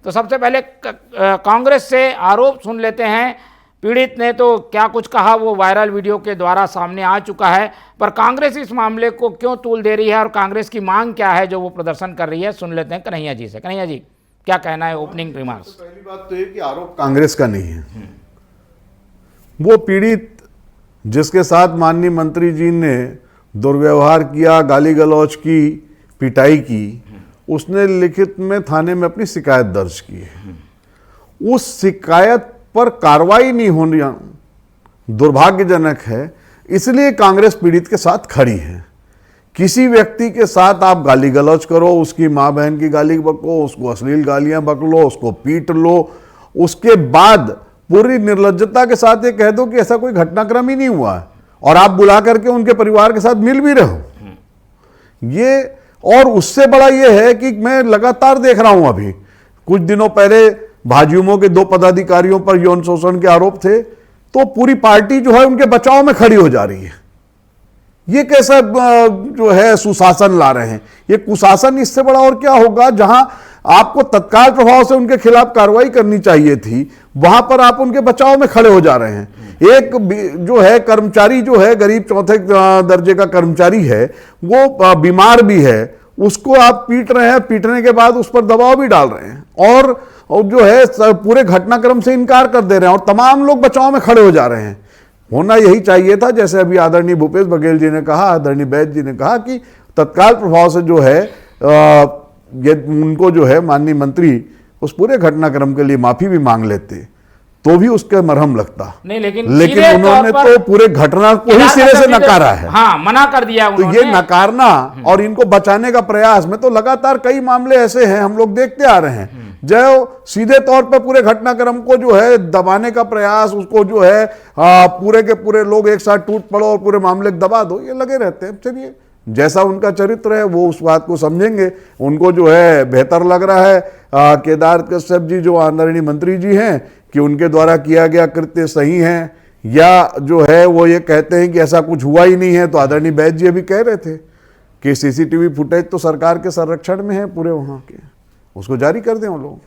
तो सबसे पहले कांग्रेस से आरोप सुन लेते हैं। पीड़ित ने तो क्या कुछ कहा वो वायरल वीडियो के द्वारा सामने आ चुका है, पर कांग्रेस इस मामले को क्यों तूल दे रही है और कांग्रेस की मांग क्या है जो वो प्रदर्शन कर रही है, सुन लेते हैं कन्हैया जी से। कन्हैया जी, क्या कहना है ओपनिंग रिमार्क्स? पहली बात तो ये कि आरोप कांग्रेस का नहीं है। वो पीड़ित जिसके साथ माननीय मंत्री जी ने दुर्व्यवहार किया, गाली गलौज की, पिटाई की, उसने लिखित में थाने में अपनी शिकायत दर्ज की है। उस शिकायत पर कार्रवाई नहीं होनी दुर्भाग्यजनक है, इसलिए कांग्रेस पीड़ित के साथ खड़ी है। किसी व्यक्ति के साथ आप गाली गलौज करो, उसकी माँ बहन की गाली बको, उसको अश्लील गालियां बक लो, उसको पीट लो, उसके बाद पूरी निर्लज्जता के साथ ये कह दो कि ऐसा कोई घटनाक्रम ही नहीं हुआ है और आप बुला करके उनके परिवार के साथ मिल भी रहो, ये और उससे बड़ा ये है कि मैं लगातार देख रहा हूं, अभी कुछ दिनों पहले भाजयुमो के 2 पदाधिकारियों पर यौन शोषण के आरोप थे, तो पूरी पार्टी जो है उनके बचाव में खड़ी हो जा रही है। ये कैसा जो है सुशासन ला रहे हैं? ये कुशासन इससे बड़ा और क्या होगा? जहां आपको तत्काल प्रभाव से उनके खिलाफ कार्रवाई करनी चाहिए थी, वहां पर आप उनके बचाव में खड़े हो जा रहे हैं। एक जो है कर्मचारी जो है गरीब चौथे दर्जे का कर्मचारी है, वो बीमार भी है, उसको आप पीट रहे हैं, पीटने के बाद उस पर दबाव भी डाल रहे हैं और जो है पूरे घटनाक्रम से इनकार कर दे रहे हैं और तमाम लोग बचाव में खड़े हो जा रहे हैं। होना यही चाहिए था, जैसे अभी आदरणीय भूपेश बघेल जी ने कहा, आदरणीय बैद जी ने कहा कि तत्काल प्रभाव से जो है ये उनको जो है माननीय मंत्री उस पूरे घटनाक्रम के लिए माफी भी मांग लेते तो भी उसका मरहम लगता नहीं, लेकिन उन्होंने तो पूरे घटना को ही सिरे से नकारा है। हाँ, मना कर दिया उन्होंने। तो ये नकारना और इनको बचाने का प्रयास में तो लगातार कई मामले ऐसे हैं हम लोग देखते आ रहे हैं, जो सीधे तौर पर पूरे घटनाक्रम को जो है दबाने का प्रयास, उसको जो है पूरे के पूरे लोग एक साथ टूट पड़ो और पूरे मामले को दबा दो, ये लगे रहते हैं। चलिए, जैसा उनका चरित्र है वो उस बात को समझेंगे। उनको जो है बेहतर लग रहा है केदार कश्यप जी जो आदरणीय मंत्री जी हैं कि उनके द्वारा किया गया कृत्य सही है, या जो है वो ये कहते हैं कि ऐसा कुछ हुआ ही नहीं है। तो आदरणीय बैद जी अभी कह रहे थे कि सीसीटीवी फुटेज तो सरकार के संरक्षण में है पूरे वहाँ के, उसको जारी कर दें वो लोग।